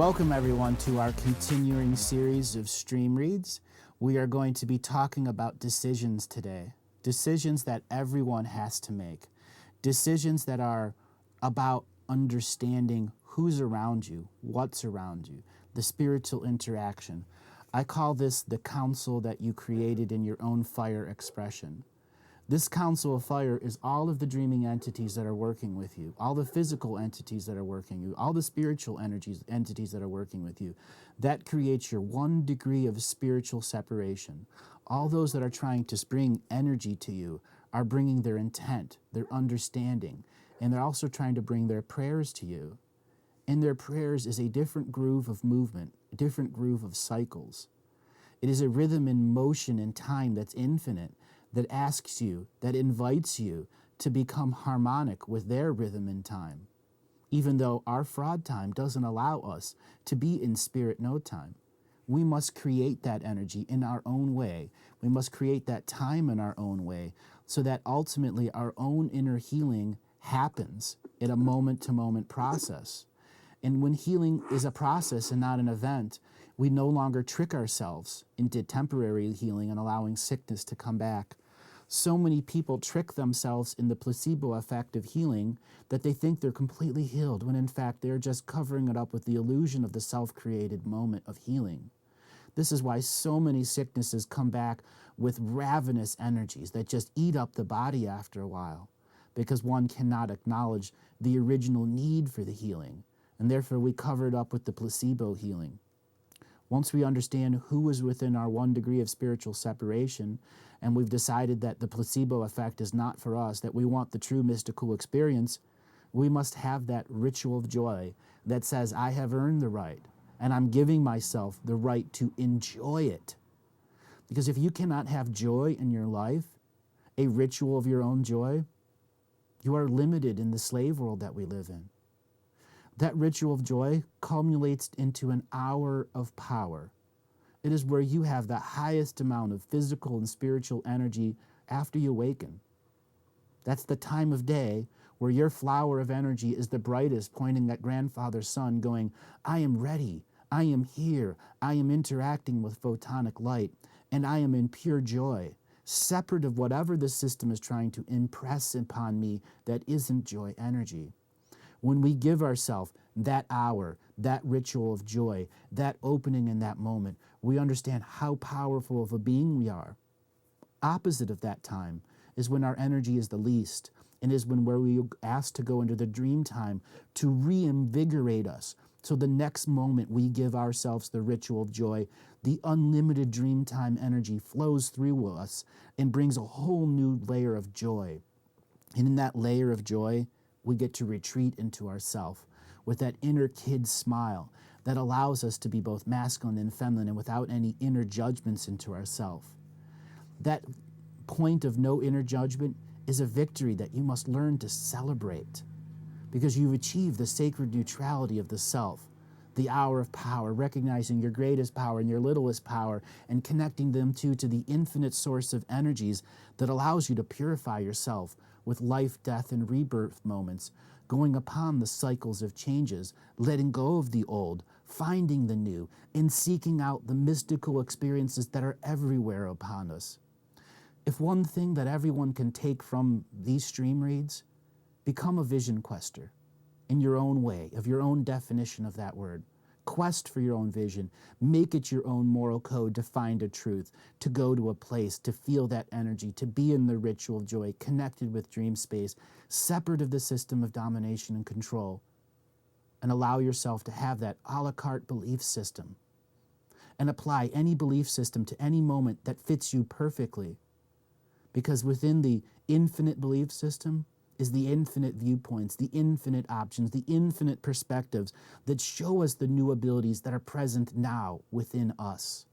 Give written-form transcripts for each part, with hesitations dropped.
Welcome everyone to our continuing series of stream reads. We are going to be talking about decisions today. Decisions that everyone has to make. Decisions that are about understanding who's around you, what's around you, the spiritual interaction. I call this the council that you created in your own fire expression. This council of fire is all of the dreaming entities that are working with you, all the physical entities that are working with you, all the spiritual entities that are working with you. That creates your 1 degree of spiritual separation. All those that are trying to bring energy to you are bringing their intent, their understanding, and they're also trying to bring their prayers to you. In their prayers is a different groove of movement, a different groove of cycles. It is a rhythm in motion and time that's infinite, that asks you, that invites you to become harmonic with their rhythm and time, even though our fraud time doesn't allow us to be in spirit no time. We must create that energy in our own way. We must create that time in our own way so that ultimately our own inner healing happens in a moment-to-moment process. And when healing is a process and not an event, we no longer trick ourselves into temporary healing and allowing sickness to come back. So many people trick themselves in the placebo effect of healing that they think they're completely healed, when in fact they're just covering it up with the illusion of the self-created moment of healing. This is why so many sicknesses come back with ravenous energies that just eat up the body after a while, because one cannot acknowledge the original need for the healing, and therefore we cover it up with the placebo healing. Once we understand who is within our 1 degree of spiritual separation, and we've decided that the placebo effect is not for us, that we want the true mystical experience, we must have that ritual of joy that says, I have earned the right, and I'm giving myself the right to enjoy it. Because if you cannot have joy in your life, a ritual of your own joy, you are limited in the slave world that we live in. That ritual of joy culminates into an hour of power. It is where you have the highest amount of physical and spiritual energy after you awaken. That's the time of day where your flower of energy is the brightest, pointing at grandfather's sun, going, I am ready, I am here, I am interacting with photonic light, and I am in pure joy, separate of whatever the system is trying to impress upon me that isn't joy energy. When we give ourselves that hour, that ritual of joy, that opening in that moment, we understand how powerful of a being we are. Opposite of that time is when our energy is the least, and is when where we are asked to go into the dream time to reinvigorate us. So the next moment we give ourselves the ritual of joy, the unlimited dream time energy flows through us and brings a whole new layer of joy. And in that layer of joy, we get to retreat into ourself with that inner kid smile that allows us to be both masculine and feminine and without any inner judgments into ourself. That point of no inner judgment is a victory that you must learn to celebrate, because you've achieved the sacred neutrality of the self, the hour of power, recognizing your greatest power and your littlest power and connecting them to the infinite source of energies that allows you to purify yourself with life, death, and rebirth moments, going upon the cycles of changes, letting go of the old, finding the new, and seeking out the mystical experiences that are everywhere upon us. If one thing that everyone can take from these stream reads, become a vision quester in your own way, of your own definition of that word. Quest for your own vision. Make it your own moral code to find a truth, to go to a place, to feel that energy, to be in the ritual of joy, connected with dream space, separate of the system of domination and control, and allow yourself to have that a la carte belief system, and apply any belief system to any moment that fits you perfectly. Because within the infinite belief system is the infinite viewpoints, the infinite options, the infinite perspectives that show us the new abilities that are present now within us.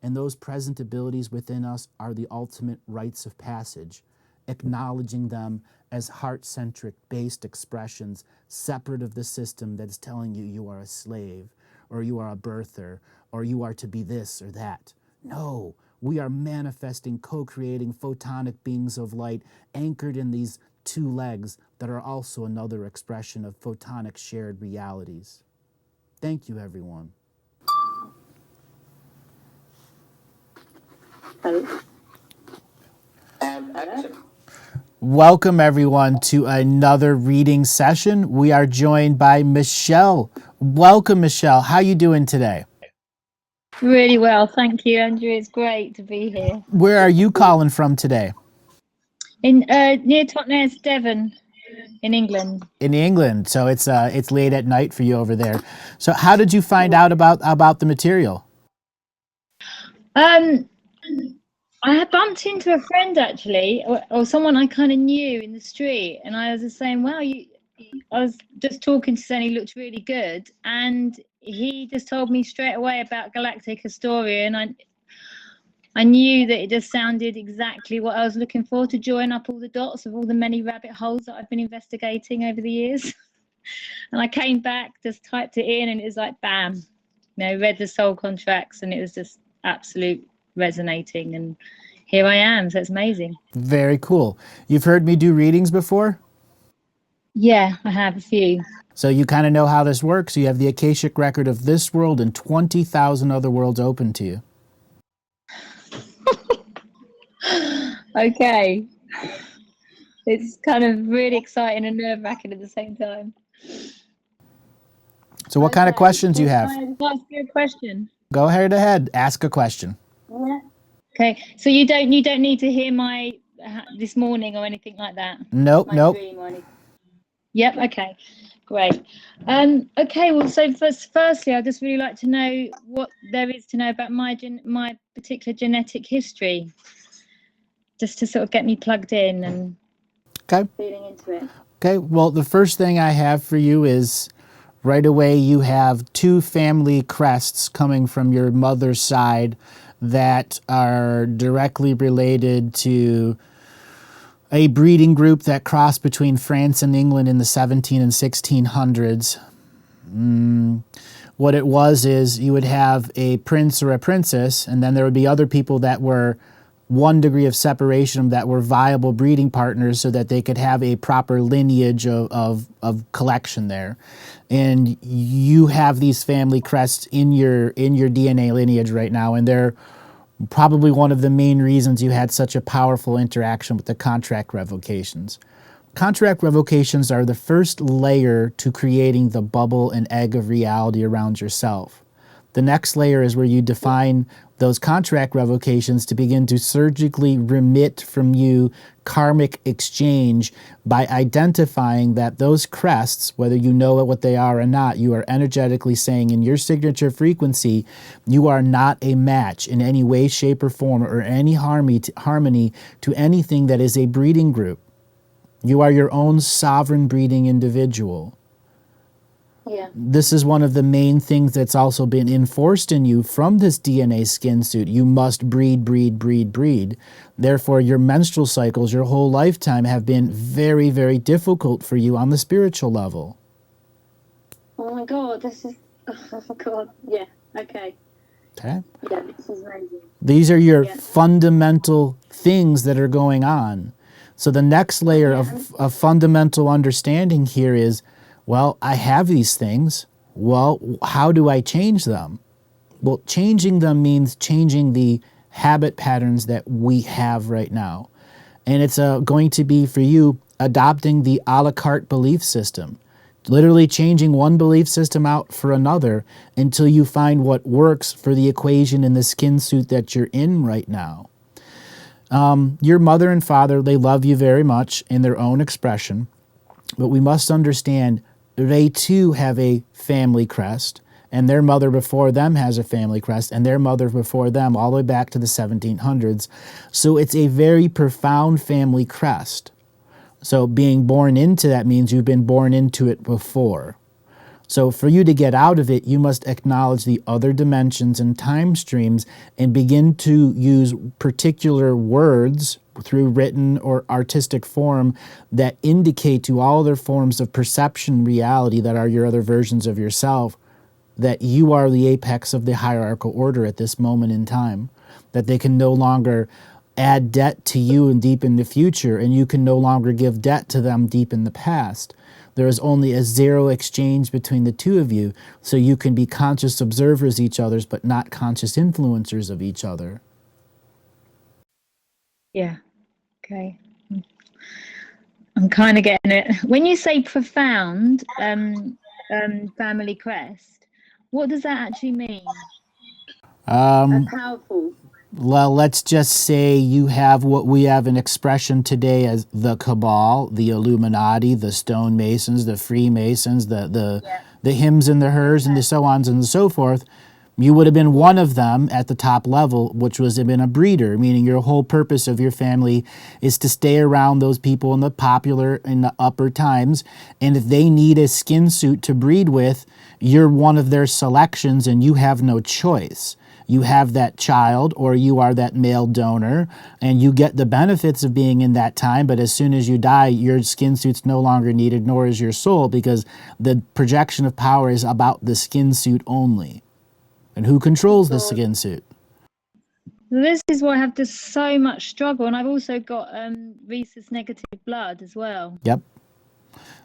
And those present abilities within us are the ultimate rites of passage, acknowledging them as heart-centric based expressions, separate of the system that is telling you you are a slave, or you are a birther, or you are to be this or that. No, we are manifesting, co-creating photonic beings of light anchored in these 2 legs that are also another expression of photonic shared realities. Thank you, everyone. Welcome, everyone, to another reading session. We are joined by Michelle. Welcome, Michelle. How you doing today? Really well, thank you, Andrew. It's great to be here. Where are you calling from today? In near Totnes, Devon, in England. In England, so it's late at night for you over there. So how did you find out about the material? I had bumped into a friend actually, or someone I kind of knew in the street, and I was just saying, "Wow, I was just talking to someone who looked really good," and he just told me straight away about Galactic Historian. I knew that it just sounded exactly what I was looking for, to join up all the dots of all the many rabbit holes that I've been investigating over the years. And I came back, just typed it in, and it was like, bam, read the soul contracts, and it was just absolute resonating. And here I am. So it's amazing. Very cool. You've heard me do readings before? Yeah, I have a few. So you kind of know how this works. You have the Akashic record of this world and 20,000 other worlds open to you. Okay. It's kind of really exciting and nerve-wracking at the same time. So what kind of questions do you have? Can I ask you a question? Go ahead. Ask a question. Yeah. Okay. So you don't need to hear my this morning or anything like that? Nope. Dream or anything. Yep. Okay. Great. Okay. Well, so firstly, I'd just really like to know what there is to know about my particular genetic history, just to sort of get me plugged in and feeling into it. Okay. Well, the first thing I have for you is right away you have two family crests coming from your mother's side that are directly related to a breeding group that crossed between France and England in the 17 and 1600s. What it was is you would have a prince or a princess, and then there would be other people that were one degree of separation that were viable breeding partners so that they could have a proper lineage of collection there. And you have these family crests in your DNA lineage right now, and they're probably one of the main reasons you had such a powerful interaction with the contract revocations. Contract revocations are the first layer to creating the bubble and egg of reality around yourself. The next layer is where you define those contract revocations to begin to surgically remit from you karmic exchange by identifying that those crests, whether you know what they are or not, you are energetically saying in your signature frequency, you are not a match in any way, shape, or form, or any harmony to anything that is a breeding group. You are your own sovereign breeding individual. Yeah. This is one of the main things that's also been enforced in you from this DNA skin suit. You must breed. Therefore, your menstrual cycles, your whole lifetime have been very, very difficult for you on the spiritual level. Oh my God, this is, oh my God, yeah, okay. Okay. Yeah, this is amazing. These are your fundamental things that are going on. So the next layer of fundamental understanding here is, well, I have these things. Well, how do I change them? Well, changing them means changing the habit patterns that we have right now. And it's going to be for you adopting the a la carte belief system, literally changing one belief system out for another until you find what works for the equation in the skin suit that you're in right now. Your mother and father, they love you very much in their own expression, but we must understand they too have a family crest, and their mother before them has a family crest, and their mother before them all the way back to the 1700s. So it's a very profound family crest. So being born into that means you've been born into it before. So for you to get out of it, you must acknowledge the other dimensions and time streams and begin to use particular words through written or artistic form that indicate to all other forms of perception reality that are your other versions of yourself that you are the apex of the hierarchical order at this moment in time, that they can no longer add debt to you and deep in the future, and you can no longer give debt to them deep in the past. There is only a zero exchange between the two of you, so you can be conscious observers of each other's, but not conscious influencers of each other. Yeah. Okay. I'm kind of getting it. When you say profound family crest, what does that actually mean? Powerful. Well, let's just say you have what we have an expression today as the Cabal, the Illuminati, the Stonemasons, the Freemasons, the hims and the hers, and the so on and so forth. You would have been one of them at the top level, which was been a breeder, meaning your whole purpose of your family is to stay around those people in the upper times. And if they need a skin suit to breed with, you're one of their selections and you have no choice. You have that child or you are that male donor and you get the benefits of being in that time. But as soon as you die, your skin suit's no longer needed, nor is your soul, because the projection of power is about the skin suit only. And who controls the skin suit? This is why I have just so much struggle, and I've also got rhesus negative blood as well. Yep.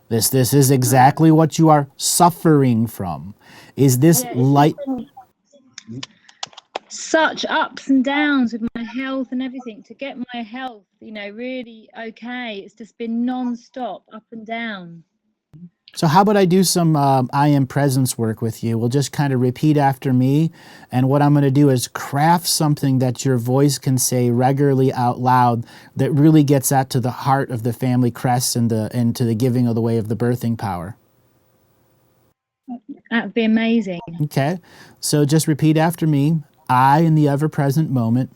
This is exactly what you are suffering from. Is this light? Such ups and downs with my health and everything. To get my health, really okay. It's just been non-stop, up and down. So how about I do some I am presence work with you? We'll just kind of repeat after me. And what I'm going to do is craft something that your voice can say regularly out loud that really gets at to the heart of the family crest and to the giving of the way of the birthing power. That'd be amazing. Okay. So just repeat after me. I, in the ever-present moment,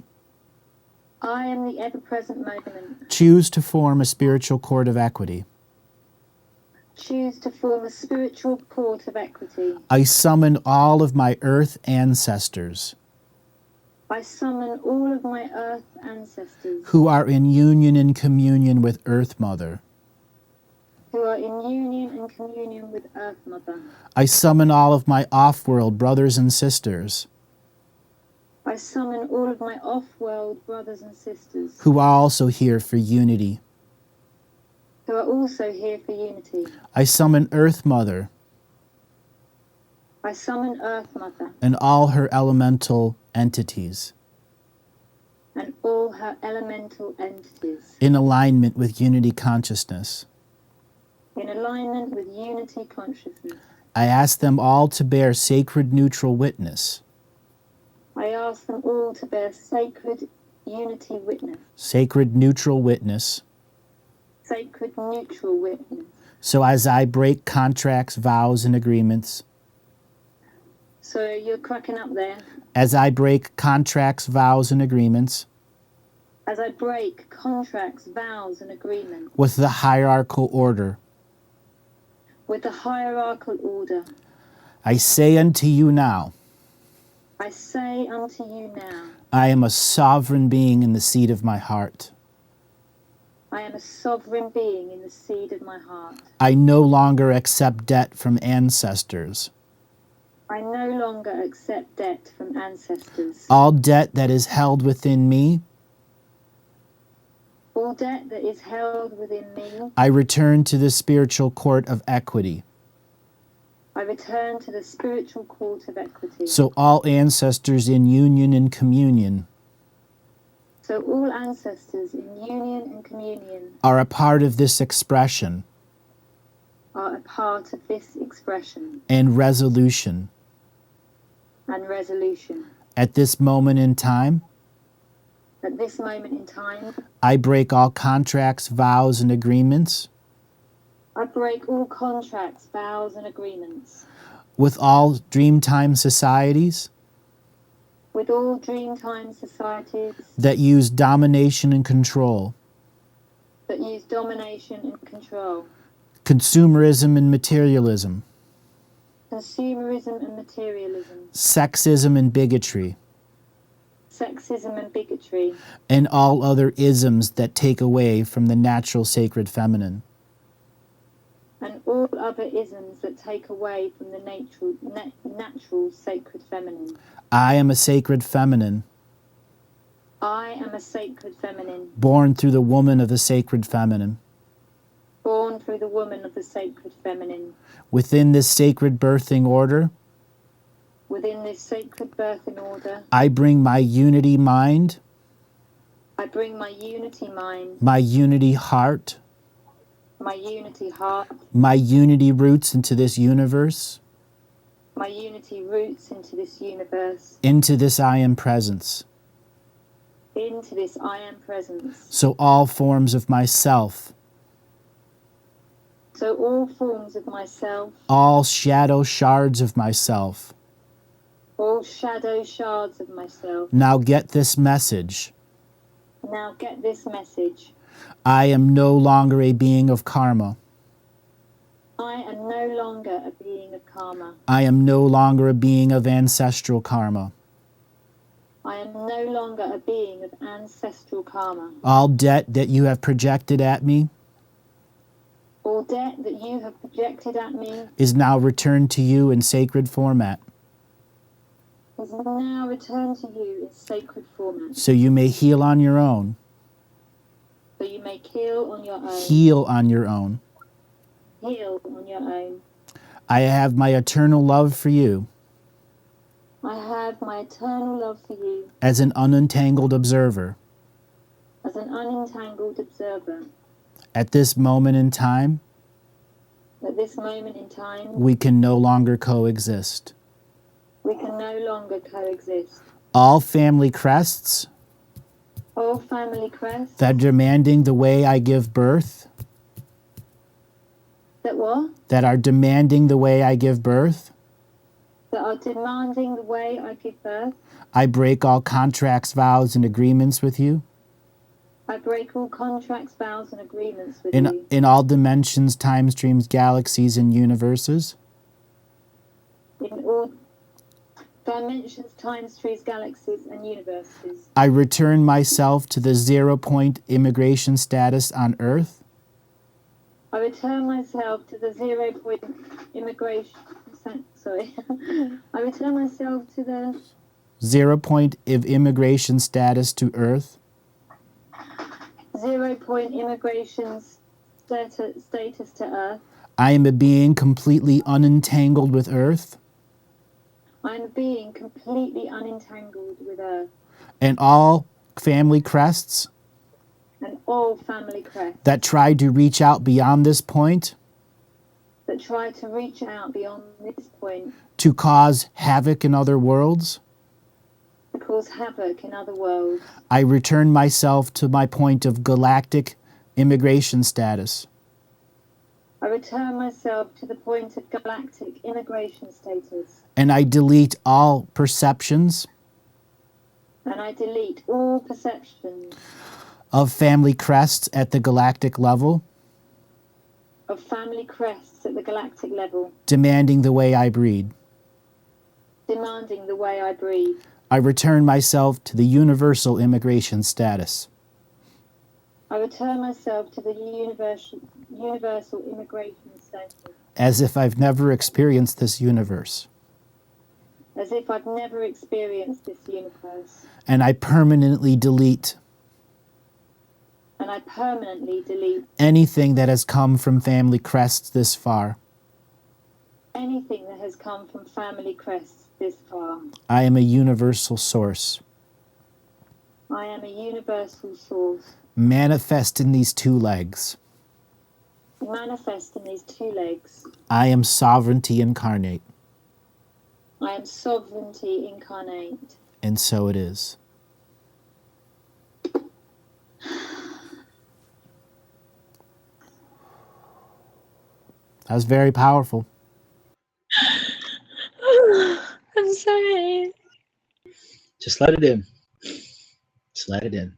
I am the ever-present moment. Choose to form a spiritual cord of equity. Choose to form a spiritual cord of equity. I summon all of my earth ancestors. I summon all of my earth ancestors. Who are in union and communion with Earth Mother. Who are in union and communion with Earth Mother. I summon all of my off-world brothers and sisters. I summon all of my off-world brothers and sisters. Who are also here for unity. Who are also here for unity. I summon Earth Mother. I summon Earth Mother. And all her elemental entities. And all her elemental entities. In alignment with unity consciousness. In alignment with unity consciousness. I ask them all to bear sacred neutral witness. I ask them all to bear sacred unity witness. Sacred neutral witness. Sacred neutral witness. So as I break contracts, vows, and agreements. So you're cracking up there. As I break contracts, vows, and agreements. As I break contracts, vows, and agreements. With the hierarchical order. With the hierarchical order. I say unto you now. I say unto you now. I am a sovereign being in the seed of my heart. I am a sovereign being in the seed of my heart. I no longer accept debt from ancestors. I no longer accept debt from ancestors. All debt that is held within me. All debt that is held within me. I return to the spiritual court of equity. I return to the spiritual court of equity. So all ancestors in union and communion. So all ancestors in union and communion. Are a part of this expression. Are a part of this expression. And resolution. And resolution. At this moment in time. At this moment in time. I break all contracts, vows, and agreements. I break all contracts, vows, and agreements. With all Dreamtime societies. With all Dreamtime societies. That use domination and control. That use domination and control. Consumerism and materialism. Consumerism and materialism. Sexism and bigotry. Sexism and bigotry. And all other isms that take away from the natural sacred feminine. And all other isms that take away from the natural sacred feminine. I am a sacred feminine. I am a sacred feminine. Born through the woman of the sacred feminine. Born through the woman of the sacred feminine. Within this sacred birthing order, Within this sacred birthing order, I bring my unity mind, I bring my unity mind, my unity heart, my unity heart, my unity roots into this universe, my unity roots into this universe, into this I am presence. into this I am presence. So all forms of myself, So all forms of myself, all shadow shards of myself, all shadow shards of myself, now get this message. now get this message. I am no longer a being of karma. I am no longer a being of karma. I am no longer a being of ancestral karma. I am no longer a being of ancestral karma. All debt that you have projected at me All debt that you have projected at me is now returned to you in sacred format, is now returned to you in sacred format, so you may heal on your own, so you may heal on your own. heal on your own. Heal on your own. I have my eternal love for you I have my eternal love for you as an unentangled observer. as an unentangled observer. At this moment in time, At this moment in time, we can no longer coexist. we can no longer coexist. All family crests All family crests that are demanding the way I give birth, that what? that are demanding the way I give birth, That are demanding the way I give birth. I break all contracts, vows, and agreements with you I break all contracts, vows, and agreements with you. in all dimensions, time streams, galaxies, and universes. In all dimensions, times, trees, galaxies, and universes. I return myself to the 0-point immigration status on Earth. I return myself to the 0-point immigration. Sorry. I return myself to the 0-point of immigration status to Earth. 0-point immigration status to Earth. I am a being completely unentangled with Earth I am a being completely unentangled with Earth and all family crests and all family crests that try to reach out beyond this point that try to reach out beyond this point to cause havoc in other worlds. to cause havoc in other worlds. I return myself to my point of galactic immigration status. I return myself to the point of galactic immigration status. And I delete all perceptions And I delete all perceptions of family crests at the galactic level, of family crests at the galactic level, demanding the way I breed. demanding the way I breathe. I return myself to the universal immigration status. I return myself to the universal immigration status, As if I've never experienced this universe. as if I've never experienced this universe. And I permanently delete And I permanently delete anything that has come from family crests this far. anything that has come from family crests this far. I am a universal source, I am a universal source, manifest in these two legs. manifest in these two legs. I am sovereignty incarnate, I am sovereignty incarnate. and so it is. That was very powerful. I'm sorry. Just let it in. Just let it in.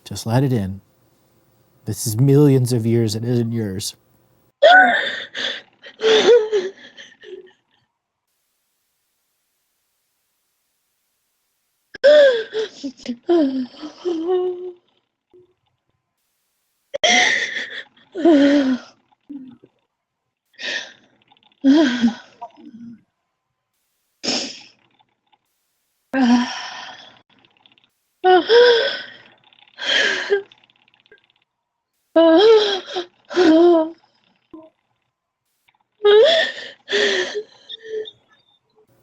Just let it in. This is millions of years. It isn't yours.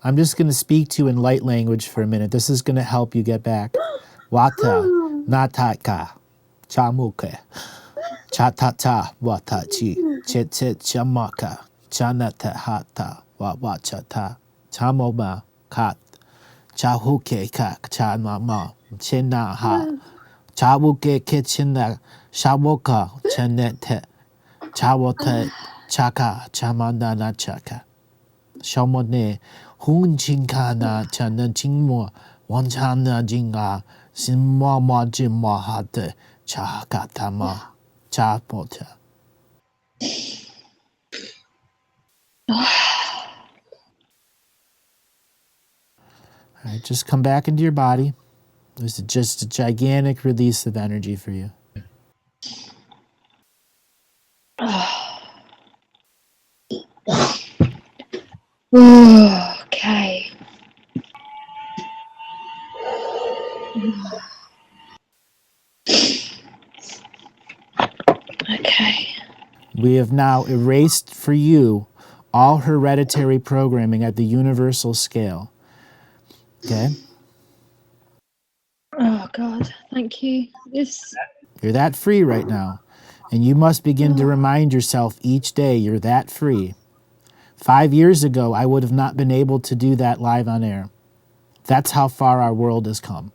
I'm just going to speak to you in light language for a minute. This is going to help you get back. Wata, nataka, chamuke, chatata, watachi, chete chamaka, chanata hata, wawachata, chamoma, kat, chahuke kak, chanama, chena ha, chabuke kitchena, shawoka, chanete, chawote, chaka, chamanda na chaka. Shamone, Hun Chinkana, Chana Chingmo, Wanchana Jinga, Simama Jimma Hate, Chakatama, Chapota. All right, just come back into your body. This is just a gigantic release of energy for you. Okay. Okay. We have now erased for you all hereditary programming at the universal scale. Okay? Oh God, thank you. You're that free right now. And you must begin to remind yourself each day you're that free. 5 years ago, I would have not been able to do that live on air. That's how far our world has come.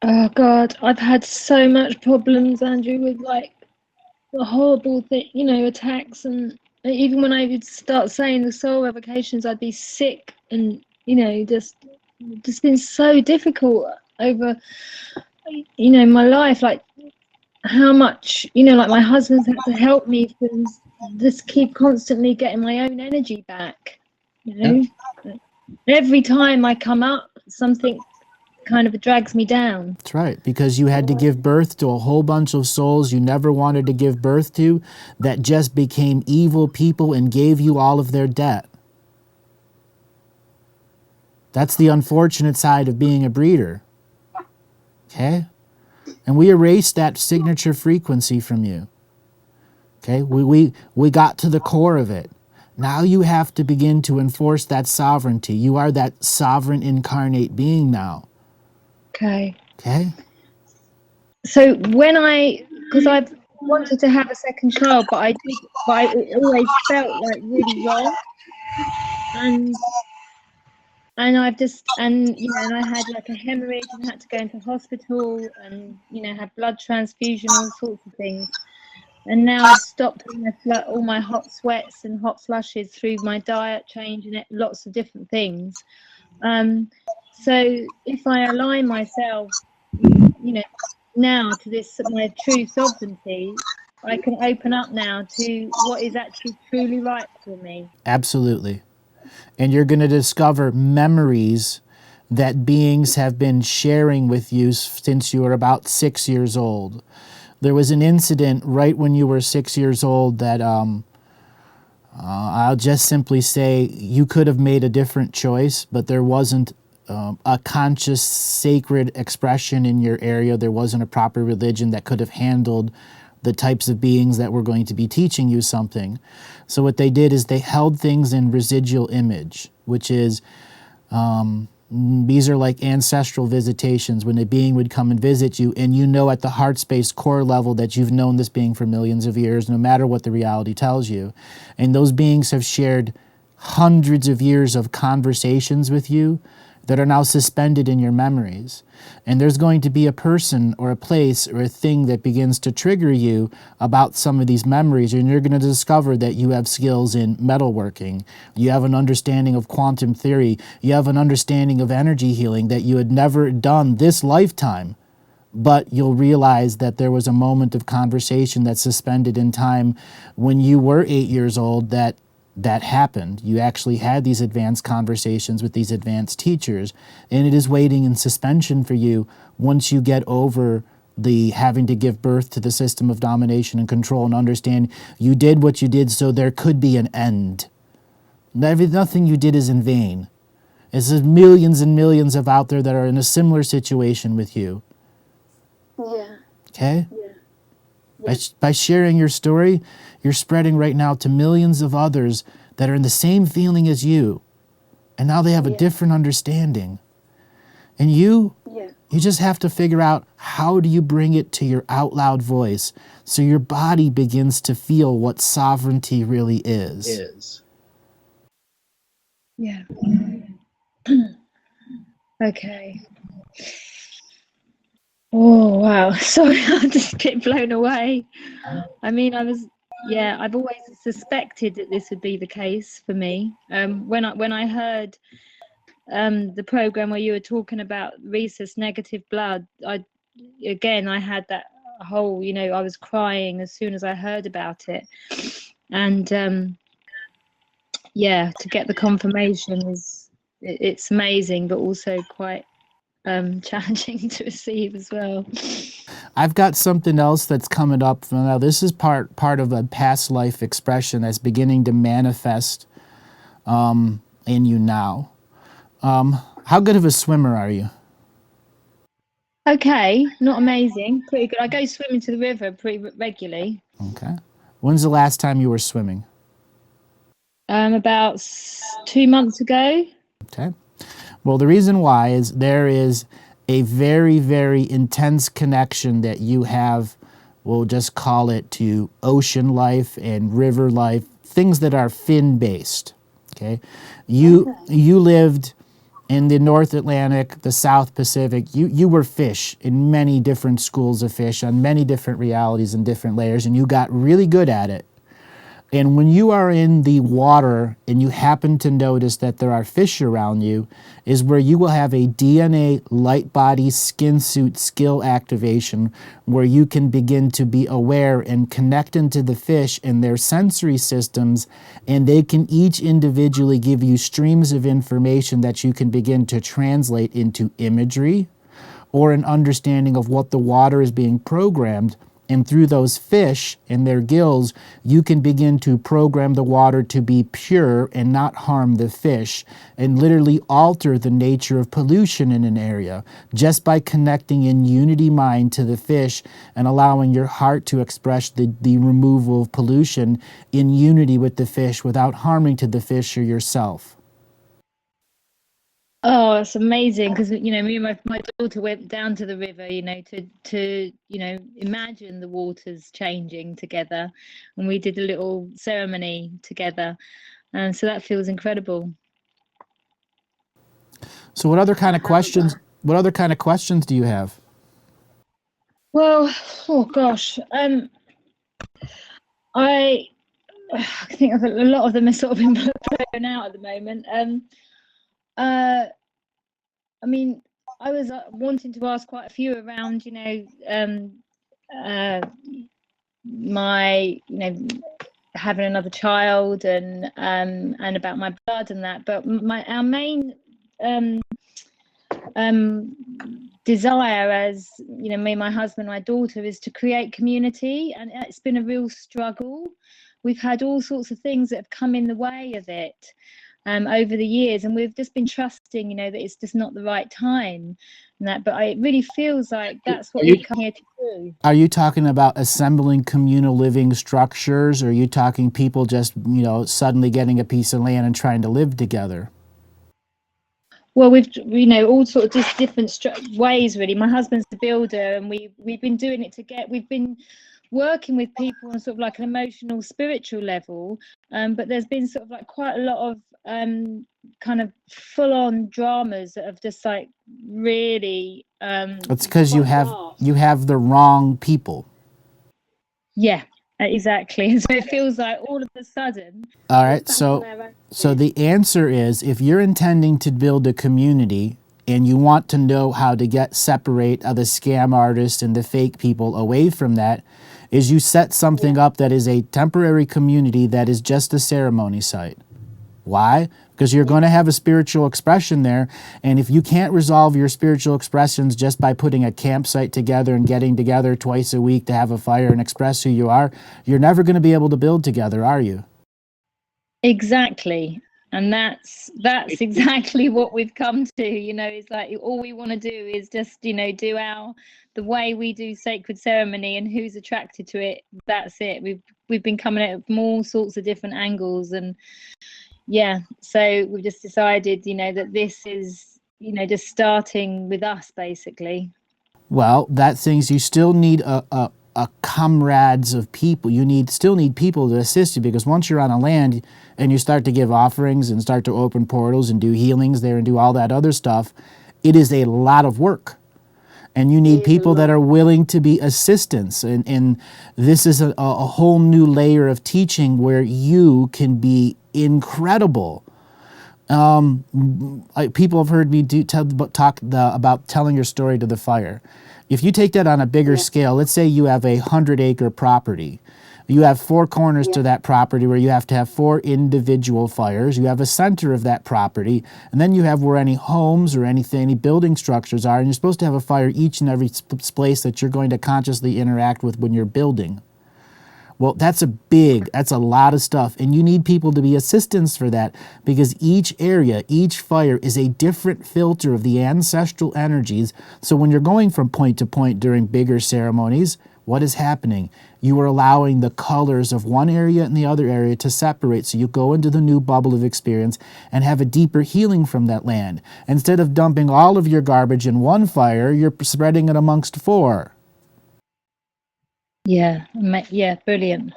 Oh God, I've had so much problems, Andrew, with like the horrible thing, attacks, and even when I would start saying the soul revocations, I'd be sick, and just been so difficult over my life, like how much like my husband's had to help me to just keep constantly getting my own energy back. Every time I come up, something kind of drags me down. That's right, because you had to give birth to a whole bunch of souls you never wanted to give birth to that just became evil people and gave you all of their debt. That's the unfortunate side of being a breeder. Okay? And we erased that signature frequency from you. Okay? We got to the core of it. Now you have to begin to enforce that sovereignty. You are that sovereign incarnate being now. Okay. Okay? So because I've wanted to have a second child, but it always felt like really wrong. And I've just, and I had like a hemorrhage and had to go into hospital and, have blood transfusion, all sorts of things. And now I've stopped all my hot sweats and hot flushes through my diet change and lots of different things. So if I align myself, now to this, my true sovereignty, I can open up now to what is actually truly right for me. Absolutely. And you're going to discover memories that beings have been sharing with you since you were about 6 years old. There was an incident right when you were 6 years old that I'll just simply say you could have made a different choice, but there wasn't a conscious, sacred expression in your area. There wasn't a proper religion that could have handled the types of beings that were going to be teaching you something. So what they did is they held things in residual image, which is, these are like ancestral visitations when a being would come and visit you, and at the heart space core level that you've known this being for millions of years, no matter what the reality tells you. And those beings have shared hundreds of years of conversations with you that are now suspended in your memories. And there's going to be a person or a place or a thing that begins to trigger you about some of these memories, and you're going to discover that you have skills in metalworking, you have an understanding of quantum theory, you have an understanding of energy healing that you had never done this lifetime. But you'll realize that there was a moment of conversation that's suspended in time when you were 8 years old that happened. You actually had these advanced conversations with these advanced teachers, and it is waiting in suspension for you once you get over the having to give birth to the system of domination and control and understand you did what you did so there could be an end. Nothing you did is in vain. There's millions and millions of out there that are in a similar situation with you. Yeah. Okay? Yeah. By sharing your story, you're spreading right now to millions of others that are in the same feeling as you. and now they have a different understanding. And you just have to figure out, how do you bring it to your out loud voice so your body begins to feel what sovereignty really is. Yeah. Okay. Oh, wow. Sorry, I'm just a bit blown away. I mean, I've always suspected that this would be the case for me. When I heard the program where you were talking about rhesus negative blood, I had that whole, I was crying as soon as I heard about it. And to get the confirmation it's amazing, but also quite challenging to receive as well. I've got something else that's coming up. Now, this is part of a past life expression that's beginning to manifest in you now. How good of a swimmer are you? Okay, not amazing, pretty good. I go swimming to the river pretty regularly. Okay. When's the last time you were swimming? About 2 months ago. Okay. Well, the reason why is there is a very, very intense connection that you have, we'll just call it, to ocean life and river life, things that are fin-based. Okay. You lived in the North Atlantic, the South Pacific. You were fish in many different schools of fish, on many different realities and different layers, and you got really good at it. And when you are in the water and you happen to notice that there are fish around you, is where you will have a DNA light body skin suit skill activation, where you can begin to be aware and connect into the fish and their sensory systems, and they can each individually give you streams of information that you can begin to translate into imagery or an understanding of what the water is being programmed. And through those fish and their gills, you can begin to program the water to be pure and not harm the fish, and literally alter the nature of pollution in an area just by connecting in unity mind to the fish and allowing your heart to express the removal of pollution in unity with the fish without harming to the fish or yourself. Oh, it's amazing, because me and my daughter went down to the river, to imagine the waters changing together, and we did a little ceremony together, and so that feels incredible. So what other kind of questions do you have? Well, oh gosh, I think a lot of them are sort of been blown out at the moment. I mean, I was wanting to ask quite a few around, my, having another child and about my blood and that. But our main desire, as me, my husband, my daughter, is to create community, and it's been a real struggle. We've had all sorts of things that have come in the way of it over the years, and we've just been trusting, that it's just not the right time, and that. But it really feels like that's what we've come here to do. Are you talking about assembling communal living structures, or are you talking people just, suddenly getting a piece of land and trying to live together? Well, we've all sort of just different ways, really. My husband's a builder, and we've been doing it we've been working with people on sort of like an emotional, spiritual level, but there's been sort of like quite a lot of kind of full-on dramas that have just like really It's because you have the wrong people. Yeah, exactly. So it feels like all of a sudden. All right, so the answer is, if you're intending to build a community and you want to know how to separate the scam artists and the fake people away from that, is you set something up that is a temporary community that is just a ceremony site. Why? Because you're going to have a spiritual expression there, and if you can't resolve your spiritual expressions just by putting a campsite together and getting together twice a week to have a fire and express who you are, you're never going to be able to build together, are you? Exactly. And that's exactly what we've come to. It's like all we want to do is just do the way we do sacred ceremony, and who's attracted to it, that's it. We've been coming at it from all sorts of different angles, and yeah, so we've just decided, that this is, just starting with us basically. Well, that things you still need a comrades of people. Still need people to assist you, because once you're on a land and you start to give offerings and start to open portals and do healings there and do all that other stuff, it is a lot of work. And you need people that are willing to be assistants. And this is a whole new layer of teaching where you can be incredible. People have heard me talk about telling your story to the fire. If you take that on a bigger scale, let's say you have a 100-acre property. You have 4 corners to that property where you have to have 4 individual fires. You have a center of that property, and then you have where any homes or any building structures are, and you're supposed to have a fire each and every place that you're going to consciously interact with when you're building. Well, that's a lot of stuff, and you need people to be assistants for that, because each area, each fire is a different filter of the ancestral energies. So when you're going from point to point during bigger ceremonies, what is happening? You are allowing the colors of one area and the other area to separate, so you go into the new bubble of experience and have a deeper healing from that land. Instead of dumping all of your garbage in one fire, you're spreading it amongst 4. Yeah, brilliant.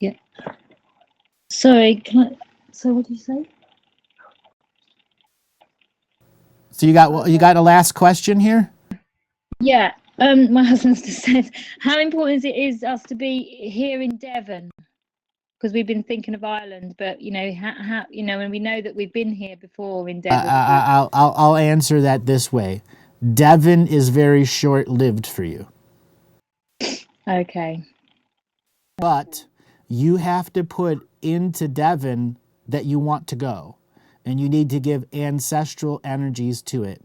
Yeah. Sorry, so what did you say? So you got a last question here? Yeah. My husband's just said, how important it is us to be here in Devon? Because we've been thinking of Ireland, but how and we know that we've been here before in Devon. I'll answer that this way. Devon is very short-lived for you. Okay. But you have to put into Devon that you want to go, and you need to give ancestral energies to it.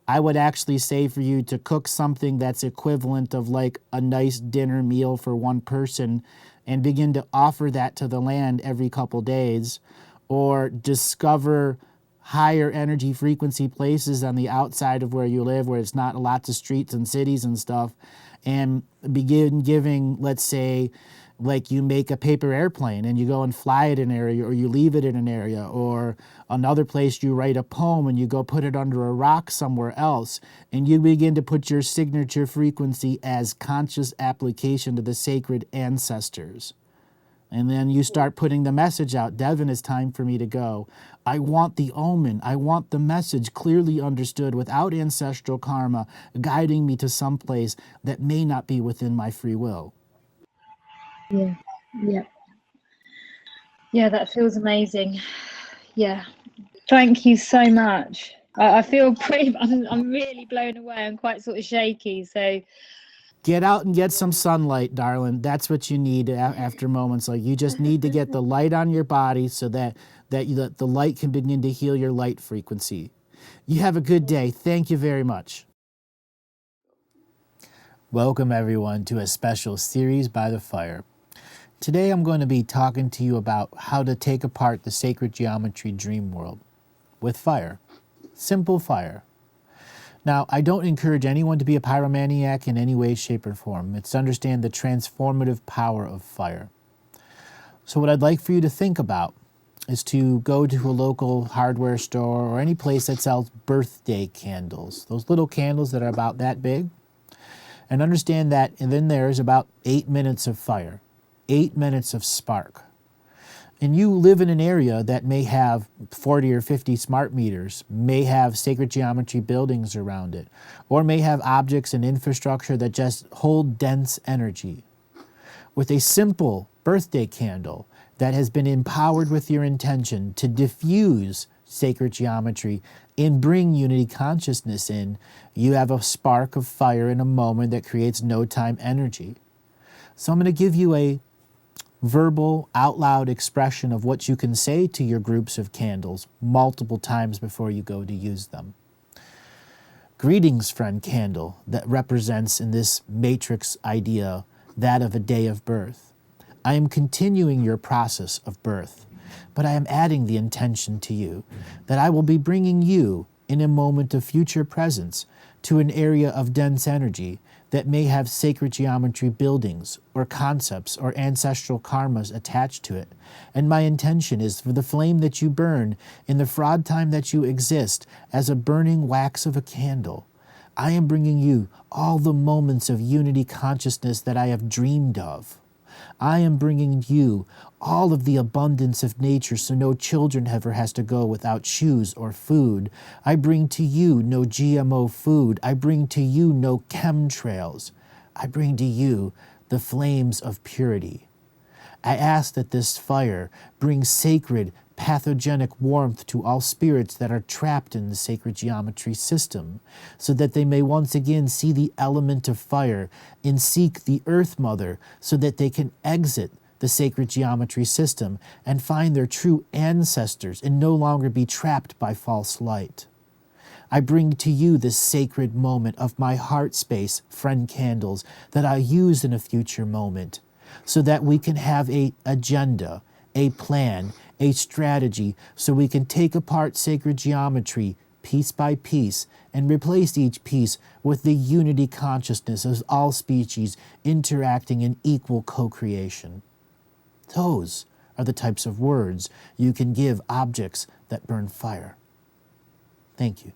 I would actually say for you to cook something that's equivalent of like a nice dinner meal for one person and begin to offer that to the land every couple days, or discover higher energy frequency places on the outside of where you live where it's not lots of streets and cities and stuff, and begin giving, let's say, like you make a paper airplane and you go and fly it in an area, or you leave it in an area, or another place you write a poem and you go put it under a rock somewhere else, and you begin to put your signature frequency as conscious application to the sacred ancestors. And then you start putting the message out. Devon, it's time for me to go. I want the omen. I want the message clearly understood without ancestral karma guiding me to some place that may not be within my free will. Yeah. Yeah, that feels amazing. Yeah. Thank you so much. I feel I'm really blown away. I'm quite sort of shaky. So get out and get some sunlight, darling. That's what you need after moments like you just need to get the light on your body so that the light can begin to heal your light frequency. You have a good day. Thank you very much. Welcome everyone to a special series by the fire. Today I'm going to be talking to you about how to take apart the sacred geometry dream world with fire. Simple fire. Now, I don't encourage anyone to be a pyromaniac in any way, shape, or form. It's to understand the transformative power of fire. So what I'd like for you to think about is to go to a local hardware store or any place that sells birthday candles, those little candles that are about that big, and understand that in there is about 8 minutes of fire, 8 minutes of spark. And you live in an area that may have 40 or 50 smart meters, may have sacred geometry buildings around it, or may have objects and infrastructure that just hold dense energy. With a simple birthday candle that has been empowered with your intention to diffuse sacred geometry and bring unity consciousness in, you have a spark of fire in a moment that creates no-time energy. So I'm going to give you a verbal, out loud expression of what you can say to your groups of candles multiple times before you go to use them. Greetings, friend candle, that represents in this matrix idea that of a day of birth. I am continuing your process of birth, but I am adding the intention to you that I will be bringing you in a moment of future presence to an area of dense energy that may have sacred geometry buildings or concepts or ancestral karmas attached to it. And my intention is for the flame that you burn in the fraud time that you exist as a burning wax of a candle. I am bringing you all the moments of unity consciousness that I have dreamed of. I am bringing you all of the abundance of nature so no children ever has to go without shoes or food. I bring to you no GMO food. I bring to you no chemtrails. I bring to you the flames of purity. I ask that this fire bring sacred, pathogenic warmth to all spirits that are trapped in the sacred geometry system, so that they may once again see the element of fire and seek the Earth Mother, so that they can exit the sacred geometry system and find their true ancestors and no longer be trapped by false light. I bring to you this sacred moment of my heart space, friend candles, that I use in a future moment, so that we can have an agenda, a plan, a strategy, so we can take apart sacred geometry piece by piece and replace each piece with the unity consciousness of all species interacting in equal co-creation. Those are the types of words you can give objects that burn fire. Thank you.